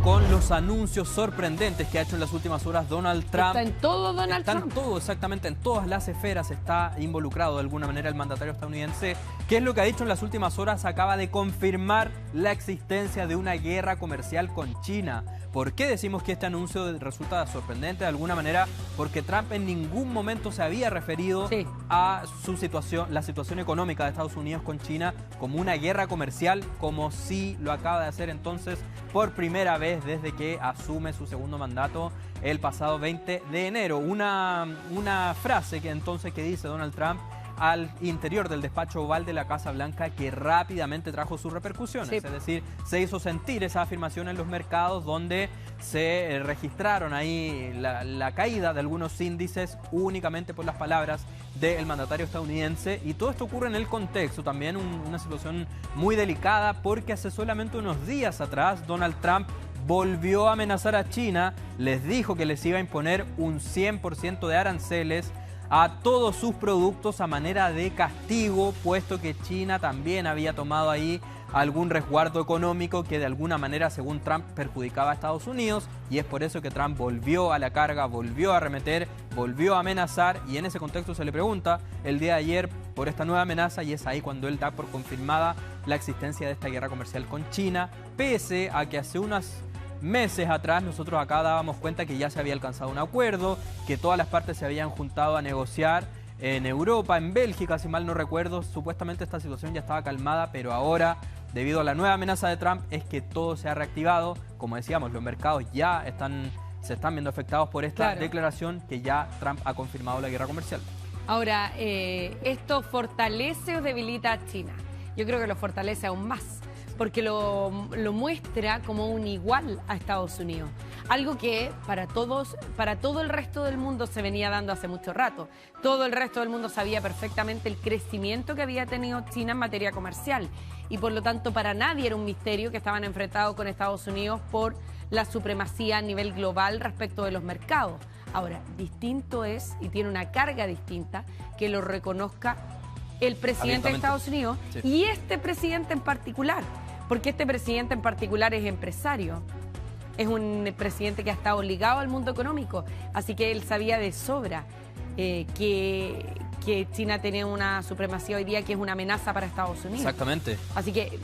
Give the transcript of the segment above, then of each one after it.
con los anuncios sorprendentes que ha hecho en las últimas horas Donald Trump. Está en todo Donald Trump. Está en todo, exactamente, en todas las esferas está involucrado de alguna manera el mandatario estadounidense. ¿Qué es lo que ha dicho en las últimas horas? Acaba de confirmar la existencia de una guerra comercial con China. ¿Por qué decimos que este anuncio resulta sorprendente? De alguna manera, porque Trump en ningún momento se había referido a su situación, la situación económica de Estados Unidos con China, como una guerra comercial, como sí lo acaba de hacer entonces por primera vez desde que asume su segundo mandato el pasado 20 de enero. Una frase que dice Donald Trump al interior del despacho oval de la Casa Blanca que rápidamente trajo sus repercusiones. Es decir, se hizo sentir esa afirmación en los mercados donde se registraron ahí la caída de algunos índices únicamente por las palabras del mandatario estadounidense. Y todo esto ocurre en el contexto también, una situación muy delicada, porque hace solamente unos días atrás Donald Trump volvió a amenazar a China, les dijo que les iba a imponer un 100% de aranceles a todos sus productos a manera de castigo, puesto que China también había tomado ahí algún resguardo económico que de alguna manera, según Trump, perjudicaba a Estados Unidos, y es por eso que Trump volvió a la carga, volvió a arremeter, volvió a amenazar, y en ese contexto se le pregunta el día de ayer por esta nueva amenaza, y es ahí cuando él da por confirmada la existencia de esta guerra comercial con China, pese a que hace unas meses atrás nosotros acá dábamos cuenta que ya se había alcanzado un acuerdo, que todas las partes se habían juntado a negociar en Europa, en Bélgica, si mal no recuerdo. Supuestamente esta situación ya estaba calmada, pero ahora, debido a la nueva amenaza de Trump, es que todo se ha reactivado. Como decíamos, los mercados ya se están viendo afectados por esta declaración que ya Trump ha confirmado la guerra comercial. Ahora, ¿esto fortalece o debilita a China? Yo creo que lo fortalece aún más, porque lo muestra como un igual a Estados Unidos. Algo que para todo el resto del mundo se venía dando hace mucho rato. Todo el resto del mundo sabía perfectamente el crecimiento que había tenido China en materia comercial. Y por lo tanto, para nadie era un misterio que estaban enfrentados con Estados Unidos por la supremacía a nivel global respecto de los mercados. Ahora, distinto es, y tiene una carga distinta, que lo reconozca el presidente de Estados Unidos y este presidente en particular, porque este presidente en particular es empresario, es un presidente que ha estado ligado al mundo económico, así que él sabía de sobra que China tenía una supremacía hoy día que es una amenaza para Estados Unidos. Exactamente. Así que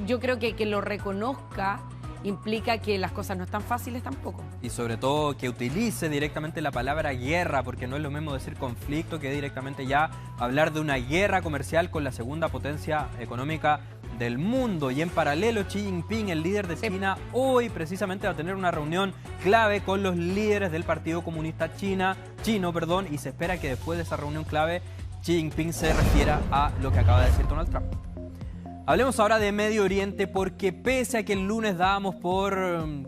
yo creo que lo reconozca implica que las cosas no están fáciles tampoco. Y sobre todo que utilice directamente la palabra guerra, porque no es lo mismo decir conflicto que directamente ya hablar de una guerra comercial con la segunda potencia económica del mundo. Y en paralelo, Xi Jinping, el líder de China, hoy precisamente va a tener una reunión clave con los líderes del Partido Comunista Chino, y se espera que después de esa reunión clave Xi Jinping se refiera a lo que acaba de decir Donald Trump. Hablemos ahora de Medio Oriente, porque pese a que el lunes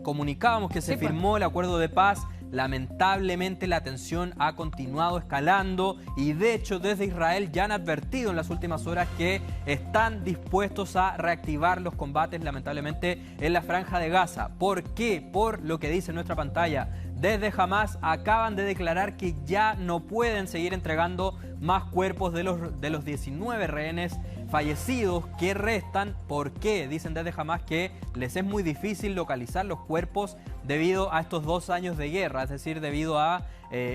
comunicábamos que se firmó el acuerdo de paz, lamentablemente la tensión ha continuado escalando, y de hecho desde Israel ya han advertido en las últimas horas que están dispuestos a reactivar los combates, lamentablemente, en la Franja de Gaza. ¿Por qué? Por lo que dice nuestra pantalla. Desde Hamás acaban de declarar que ya no pueden seguir entregando más cuerpos de los 19 rehenes fallecidos que restan. ¿Por qué? Dicen desde Hamás que les es muy difícil localizar los cuerpos debido a estos 2 años de guerra, es decir, debido a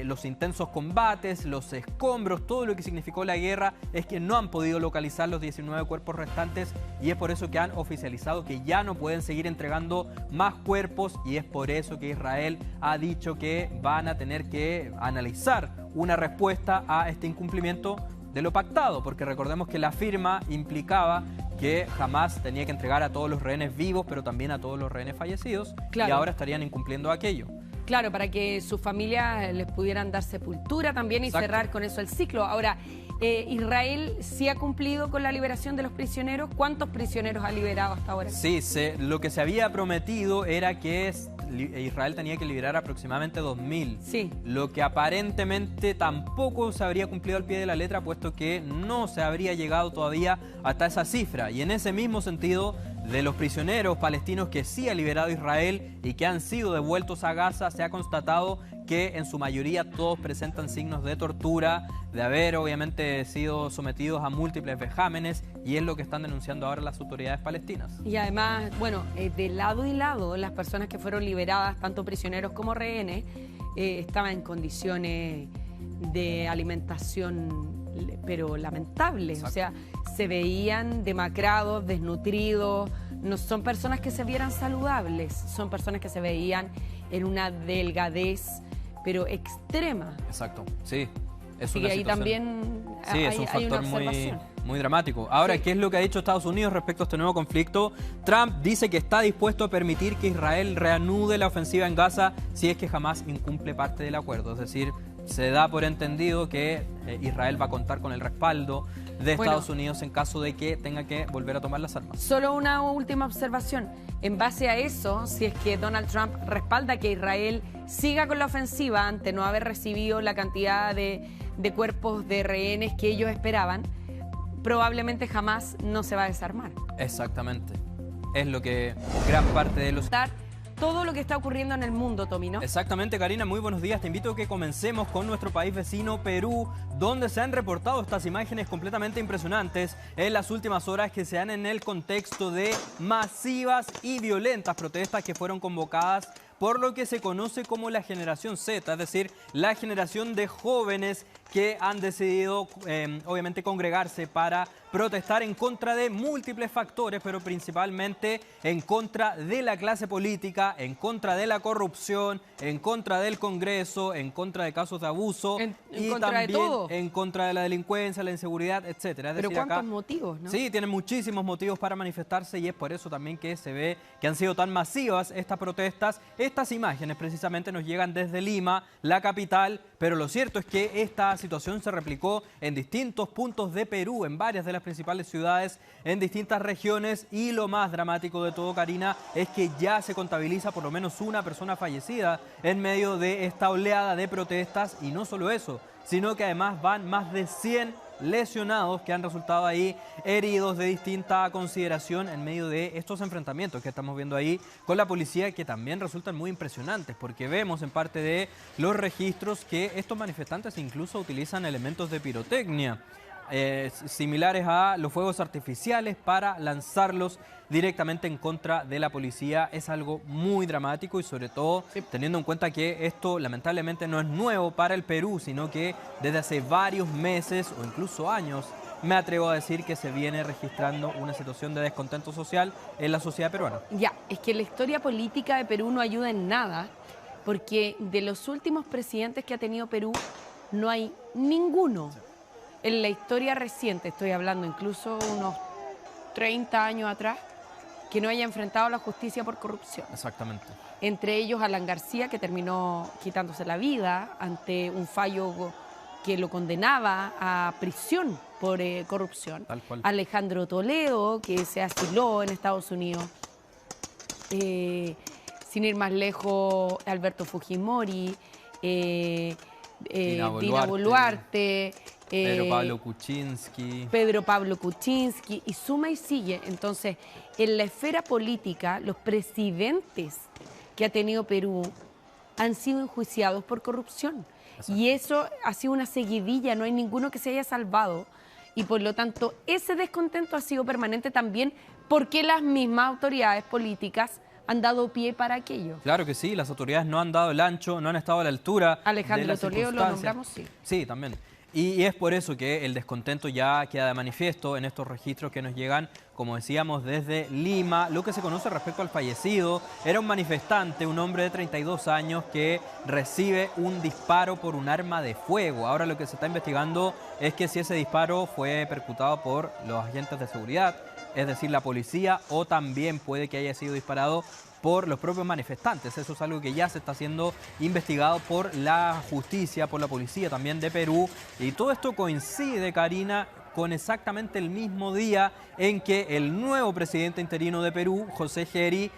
los intensos combates, los escombros, todo lo que significó la guerra, es que no han podido localizar los 19 cuerpos restantes, y es por eso que han oficializado que ya no pueden seguir entregando más cuerpos, y es por eso que Israel ha dicho que van a tener que analizar una respuesta a este incumplimiento de lo pactado, porque recordemos que la firma implicaba que Hamás tenía que entregar a todos los rehenes vivos, pero también a todos los rehenes fallecidos, y ahora estarían incumpliendo aquello. Claro, para que sus familias les pudieran dar sepultura también y cerrar con eso el ciclo. Ahora, Israel sí ha cumplido con la liberación de los prisioneros. ¿Cuántos prisioneros ha liberado hasta ahora? Sí, lo que se había prometido era que Israel tenía que liberar aproximadamente 2.000. Sí. Lo que aparentemente tampoco se habría cumplido al pie de la letra, puesto que no se habría llegado todavía hasta esa cifra. Y en ese mismo sentido, de los prisioneros palestinos que sí ha liberado Israel y que han sido devueltos a Gaza, se ha constatado que en su mayoría todos presentan signos de tortura, de haber obviamente sido sometidos a múltiples vejámenes, y es lo que están denunciando ahora las autoridades palestinas. Y además, bueno, de lado y lado, las personas que fueron liberadas, tanto prisioneros como rehenes, estaban en condiciones de alimentación, pero lamentables. Exacto. O sea, se veían demacrados, desnutridos. No son personas que se vieran saludables, son personas que se veían en una delgadez, pero extrema. Exacto, sí. Es y ahí también sí, es un factor muy dramático. Ahora, sí. ¿Qué es lo que ha dicho Estados Unidos respecto a este nuevo conflicto? Trump dice que está dispuesto a permitir que Israel reanude la ofensiva en Gaza si es que jamás incumple parte del acuerdo. Es decir, se da por entendido que Israel va a contar con el respaldo de Estados Unidos en caso de que tenga que volver a tomar las armas. Solo una última observación. En base a eso, si es que Donald Trump respalda que Israel siga con la ofensiva ante no haber recibido la cantidad de cuerpos de rehenes que ellos esperaban, probablemente jamás no se va a desarmar. Exactamente. Es lo que gran parte de los... Todo lo que está ocurriendo en el mundo, Tommy, ¿no? Exactamente, Karina, muy buenos días. Te invito a que comencemos con nuestro país vecino, Perú, donde se han reportado estas imágenes completamente impresionantes en las últimas horas que se dan en el contexto de masivas y violentas protestas que fueron convocadas por lo que se conoce como la generación Z, es decir, la generación de jóvenes que han decidido obviamente congregarse para protestar en contra de múltiples factores, pero principalmente en contra de la clase política, en contra de la corrupción, en contra del Congreso, en contra de casos de abuso y también en contra de la delincuencia, la inseguridad, etcétera. Pero ¿cuántos motivos, no? Sí, tienen muchísimos motivos para manifestarse y es por eso también que se ve que han sido tan masivas estas protestas. Estas imágenes precisamente nos llegan desde Lima, la capital, pero lo cierto es que esta situación se replicó en distintos puntos de Perú, en varias de las principales ciudades, en distintas regiones, y lo más dramático de todo, Karina, es que ya se contabiliza por lo menos una persona fallecida en medio de esta oleada de protestas, y no solo eso, sino que además van más de 100 lesionados que han resultado ahí heridos de distinta consideración en medio de estos enfrentamientos que estamos viendo ahí con la policía, que también resultan muy impresionantes porque vemos en parte de los registros que estos manifestantes incluso utilizan elementos de pirotecnia similares a los fuegos artificiales para lanzarlos directamente en contra de la policía. Es algo muy dramático y sobre todo teniendo en cuenta que esto lamentablemente no es nuevo para el Perú, sino que desde hace varios meses o incluso años me atrevo a decir que se viene registrando una situación de descontento social en la sociedad peruana. Ya, es que la historia política de Perú no ayuda en nada, porque de los últimos presidentes que ha tenido Perú no hay ninguno en la historia reciente, estoy hablando incluso unos 30 años atrás, que no haya enfrentado a la justicia por corrupción. Exactamente. Entre ellos Alan García, que terminó quitándose la vida ante un fallo que lo condenaba a prisión por corrupción. Tal cual. Alejandro Toledo, que se asiló en Estados Unidos. Sin ir más lejos, Alberto Fujimori, Dina Boluarte, Pedro Pablo Kuczynski, y suma y sigue. Entonces, en la esfera política, los presidentes que ha tenido Perú han sido enjuiciados por corrupción. Exacto. Y eso ha sido una seguidilla, no hay ninguno que se haya salvado. Y por lo tanto, ese descontento ha sido permanente también porque las mismas autoridades políticas han dado pie para aquello. Claro que sí, las autoridades no han dado el ancho, no han estado a la altura. Alejandro Toledo lo nombramos, sí. Sí, también. Y es por eso que el descontento ya queda de manifiesto en estos registros que nos llegan, como decíamos, desde Lima. Lo que se conoce respecto al fallecido era un manifestante, un hombre de 32 años que recibe un disparo por un arma de fuego. Ahora lo que se está investigando es que si ese disparo fue percutado por los agentes de seguridad, es decir, la policía, o también puede que haya sido disparado por los propios manifestantes. Eso es algo que ya se está siendo investigado por la justicia, por la policía también de Perú. Y todo esto coincide, Karina, con exactamente el mismo día en que el nuevo presidente interino de Perú, José Geri,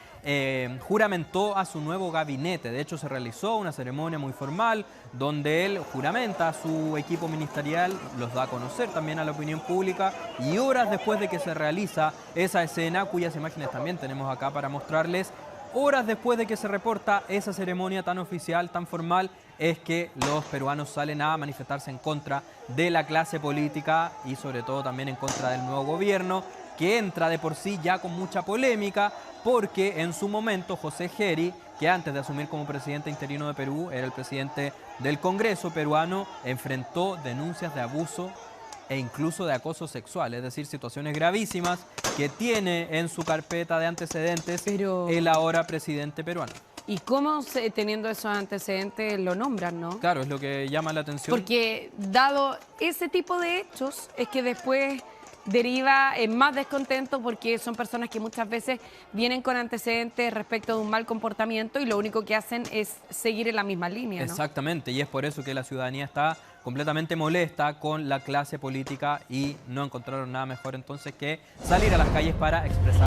juramentó a su nuevo gabinete. De hecho, se realizó una ceremonia muy formal donde él juramenta a su equipo ministerial, los da a conocer también a la opinión pública, y horas después de que se realiza esa escena, cuyas imágenes también tenemos acá para mostrarles, horas después de que se reporta esa ceremonia tan oficial, tan formal, es que los peruanos salen a manifestarse en contra de la clase política y sobre todo también en contra del nuevo gobierno, que entra de por sí ya con mucha polémica, porque en su momento José Geri, que antes de asumir como presidente interino de Perú, era el presidente del Congreso peruano, enfrentó denuncias de abuso e incluso de acoso sexual, es decir, situaciones gravísimas que tiene en su carpeta de antecedentes el ahora presidente peruano. ¿Y cómo, teniendo esos antecedentes, lo nombran, no? Claro, es lo que llama la atención. Porque dado ese tipo de hechos, es que después deriva en más descontento, porque son personas que muchas veces vienen con antecedentes respecto de un mal comportamiento y lo único que hacen es seguir en la misma línea, ¿no? Exactamente, y es por eso que la ciudadanía está completamente molesta con la clase política y no encontraron nada mejor entonces que salir a las calles para expresar